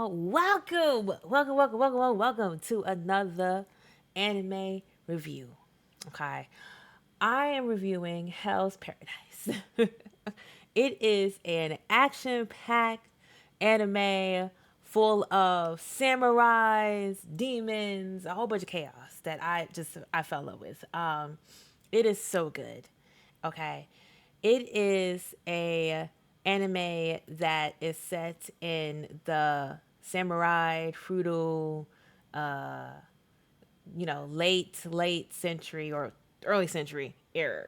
welcome to another anime review. Okay, I am reviewing Hell's Paradise. It is an action-packed anime full of samurais, demons, a whole bunch of chaos that I fell in love with. It is so good. Okay, it is a anime that is set in the samurai feudal, uh, late century or early century era.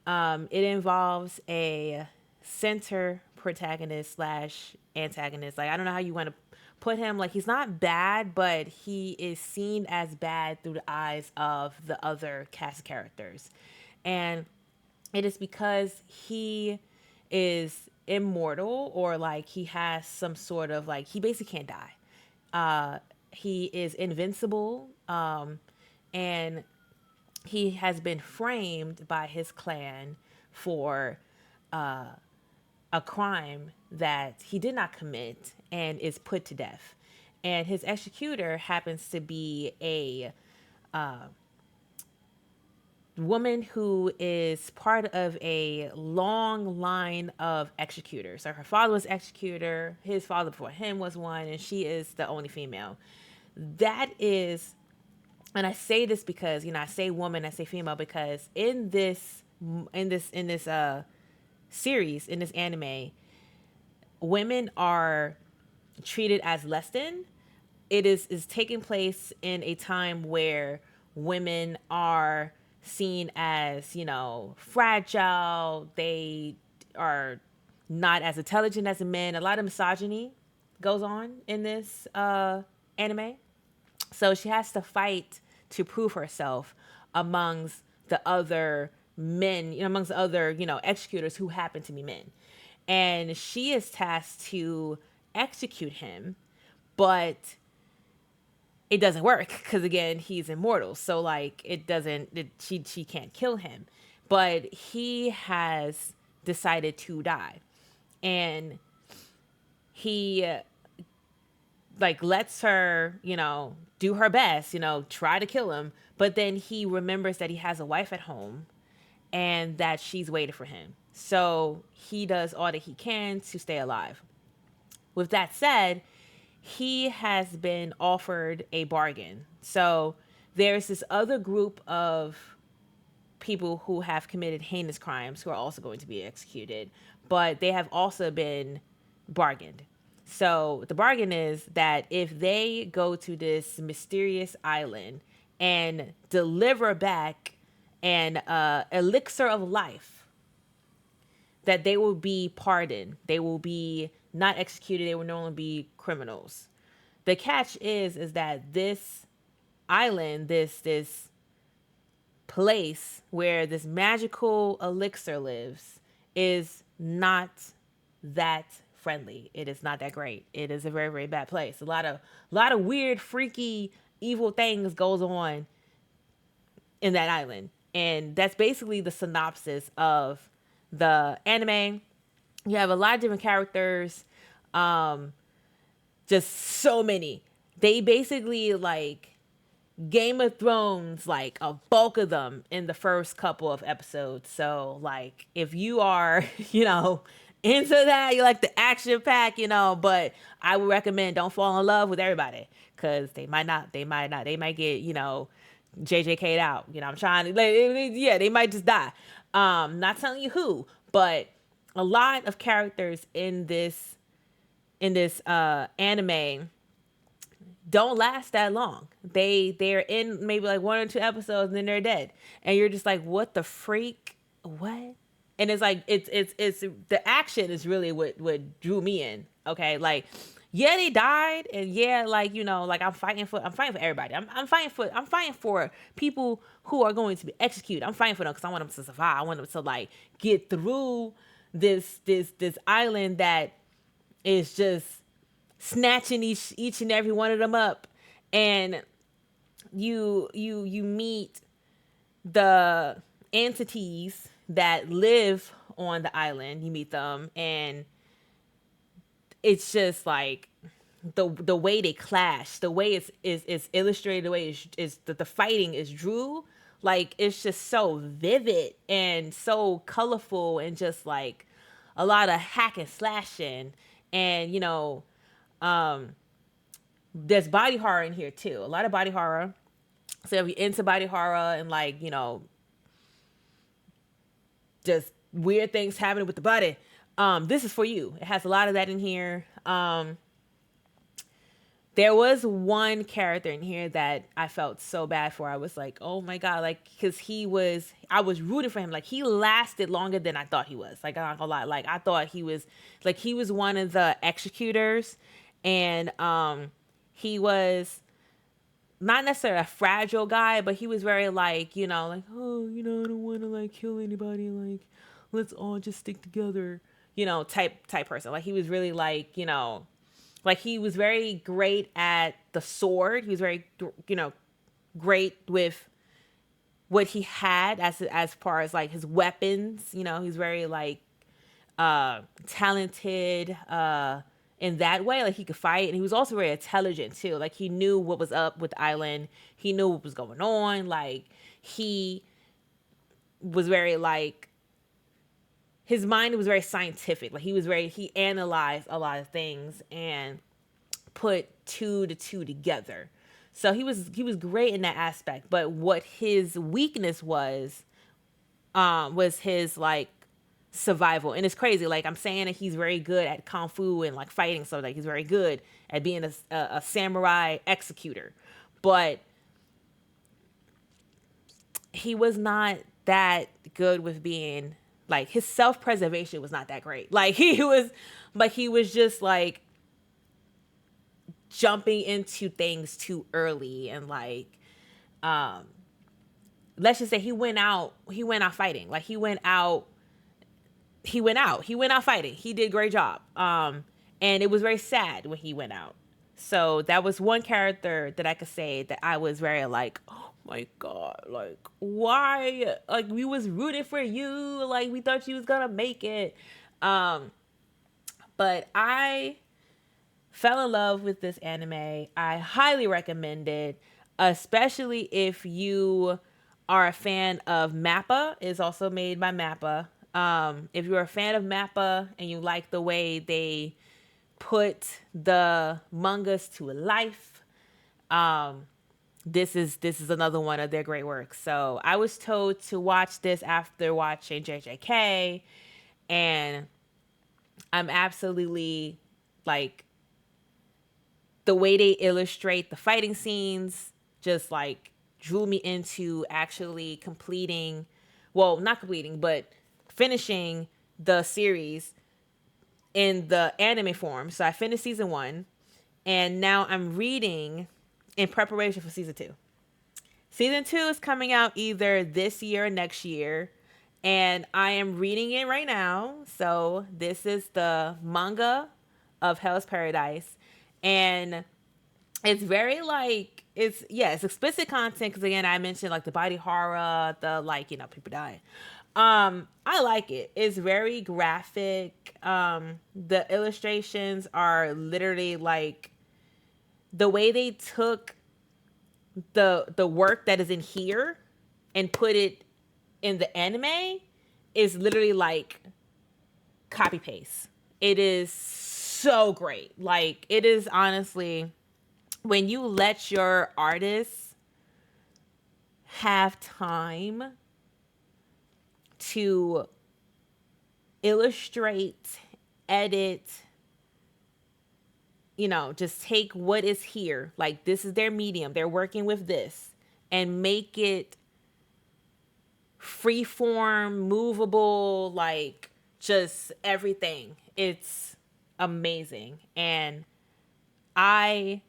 It involves a center protagonist slash antagonist. Like, I don't know how you want to put him. Like, he's not bad, but he is seen as bad through the eyes of the other cast characters, and it is because he is immortal, or like he has some sort of, like, he basically can't die. He is invincible, and he has been framed by his clan for a crime that he did not commit and is put to death. And his executor happens to be a woman who is part of a long line of executors. So her father was executor, his father before him was one, and she is the only female. That is, and I say this because, I say woman, I say female, because in this series, in this anime, women are treated as less than. It is taking place in a time where women are seen as, fragile. They are not as intelligent as the men. A lot of misogyny goes on in this anime. So she has to fight to prove herself amongst the other men, amongst the other, executors who happen to be men. And she is tasked to execute him, but it doesn't work because, again, he's immortal. So, like, she can't kill him, but he has decided to die. And he like lets her, do her best, try to kill him, but then he remembers that he has a wife at home and that she's waiting for him. So he does all that he can to stay alive. With that said, he has been offered a bargain. So there's this other group of people who have committed heinous crimes who are also going to be executed, but they have also been bargained. So the bargain is that if they go to this mysterious island and deliver back an elixir of life, that they will be pardoned. They will be not executed. They will no longer be criminals. The catch is that this island, this place where this magical elixir lives, is not that friendly. It is not that great. It is a very, very bad place. A lot of weird, freaky, evil things goes on in that island. And that's basically the synopsis of the anime. You have a lot of different characters, just so many. They basically, like, Game of Thrones, like, a bulk of them in the first couple of episodes. So, like, if you are, into that, you like the action pack, but I would recommend don't fall in love with everybody, because they might get, JJK'd out. I'm trying to, like, yeah, they might just die. Not telling you who, but a lot of characters in this anime don't last that long. They're in maybe like one or two episodes and then they're dead. And you're just like, what the freak? What? And it's like it's the action is really what drew me in. Okay, like, yeah, they died, and yeah, like, like, I'm fighting for everybody. I'm fighting for people who are going to be executed. I'm fighting for them because I want them to survive. I want them to, like, get through this island that is just snatching each and every one of them up. And you meet the entities that live on the island. You meet them, and it's just like the way they clash, the way it's illustrated, the way is the fighting is drew, like it's just so vivid and so colorful and just like a lot of hack and slashing. And there's body horror in here too, a lot of body horror. So if you're into body horror and like just weird things happening with the body, this is for you. It has a lot of that in here. There was one character in here that I felt so bad for. I was like, oh my God, like, because I was rooting for him. Like, he lasted longer than I thought he was. Like, I'm not gonna lie. Like, I thought he was one of the executors. And he was not necessarily a fragile guy, but he was very like, like, oh, I don't want to like kill anybody. Like, let's all just stick together, type person. Like, he was really like, like he was very great at the sword. He was very, great with what he had as far as like his weapons. He's very like talented in that way. Like he could fight, and he was also very intelligent too. Like he knew what was up with the island. He knew what was going on. Like he was very like his mind was very scientific. Like he analyzed a lot of things and put two to two together. So he was great in that aspect. But what his weakness was his like survival. And it's crazy. Like I'm saying that he's very good at kung fu and like fighting. So like he's very good at being a samurai executor. But he was not that good with being like his self-preservation was not that great. Like he was just like jumping into things too early and like let's just say he went out fighting. Like he went out fighting. He did a great job. And it was very sad when he went out. So that was one character that I could say that I was very like, oh my God, like why? Like we was rooting for you. Like we thought you was gonna make it. But I fell in love with this anime. I highly recommend it, especially if you are a fan of MAPPA. It's also made by MAPPA. If you're a fan of MAPPA and you like the way they put the mangas to life, this is another one of their great works. So I was told to watch this after watching JJK, and I'm absolutely like the way they illustrate the fighting scenes just like drew me into actually not completing, but finishing the series in the anime form. So I finished season 1 and now I'm reading in preparation for season 2. Season 2 is coming out either this year or next year, and I am reading it right now. So this is the manga of Hell's Paradise, and it's very like it's explicit content because again I mentioned like the body horror, the like people die. I like it. It's very graphic. The illustrations are literally like the way they took the work that is in here and put it in the anime is literally like copy paste. It is so great. Like it is honestly, when you let your artists have time to illustrate, edit, just take what is here, like this is their medium, they're working with this, and make it freeform, movable, like just everything. It's amazing. And I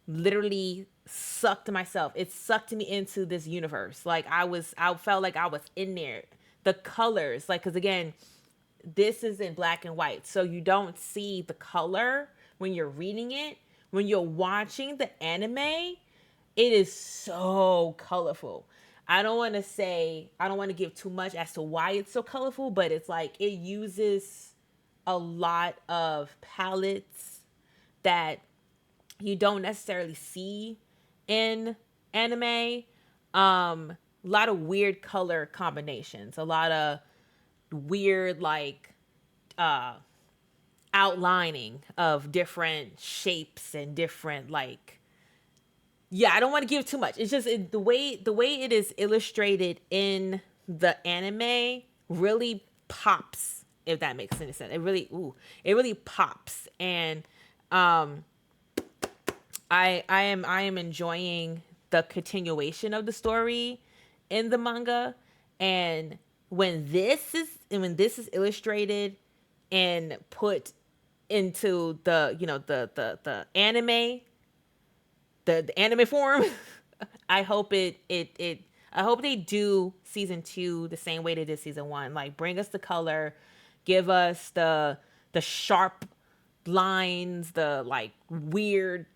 literally sucked myself. It sucked me into this universe. Like I felt like I was in there. The colors, like, cause again, this is in black and white. So you don't see the color when you're reading it. When you're watching the anime, it is so colorful. I don't want to give too much as to why it's so colorful, but it's like it uses a lot of palettes that you don't necessarily see in anime. A lot of weird color combinations, a lot of weird like uh outlining of different shapes and different like, yeah, I don't want to give too much. It's just the way it is illustrated in the anime really pops, if that makes any sense. It really pops. And um I am enjoying the continuation of the story in the manga. And when this is illustrated and put into the, the anime, the anime form, I hope it I hope they do season 2 the same way they did season 1. Like, bring us the color, give us the sharp lines, the like weird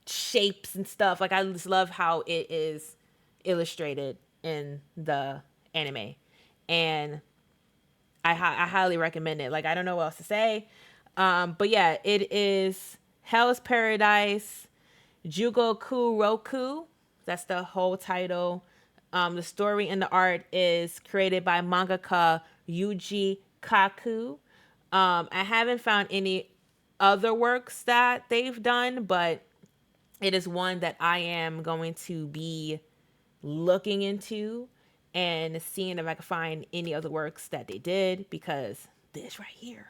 shapes and stuff. Like, I just love how it is illustrated in the anime. And I highly recommend it. Like, I don't know what else to say. But yeah, it is Hell's Paradise Jigokuraku. That's the whole title. The story and the art is created by mangaka Yuji Kaku. I haven't found any other works that they've done, but it is one that I am going to be looking into and seeing if I can find any other works that they did, because this right here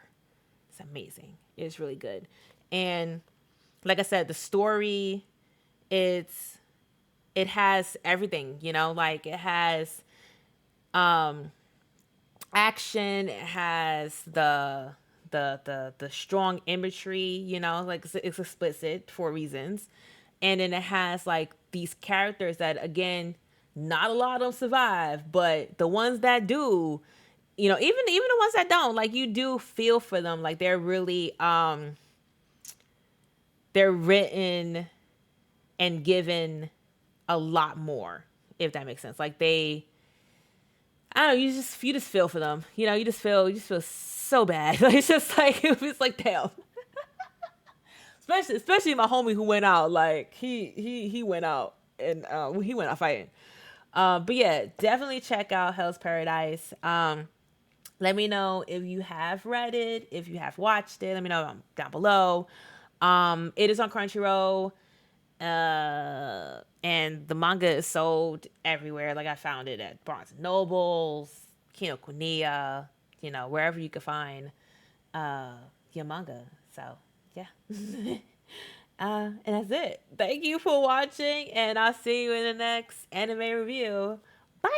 is amazing. It's really good. And like I said, the story, it's it has everything, like it has action, it has the strong imagery, like it's explicit for reasons. And then it has like these characters that, again, not a lot of them survive, but the ones that do, even the ones that don't, like, you do feel for them. Like, they're really they're written and given a lot more, if that makes sense. Like, I don't know, you just feel for them. You just feel so bad. Like, it's just like, it's like, damn. Especially my homie who went out. Like, he went out, and he went out fighting. But yeah, definitely check out Hell's Paradise. Let me know if you have read it, if you have watched it. Let me know down below. It is on Crunchyroll. And the manga is sold everywhere. Like, I found it at Barnes and Nobles, Kinokuniya, wherever you could find your manga. So yeah. And that's it. Thank you for watching, and I'll see you in the next anime review. Bye.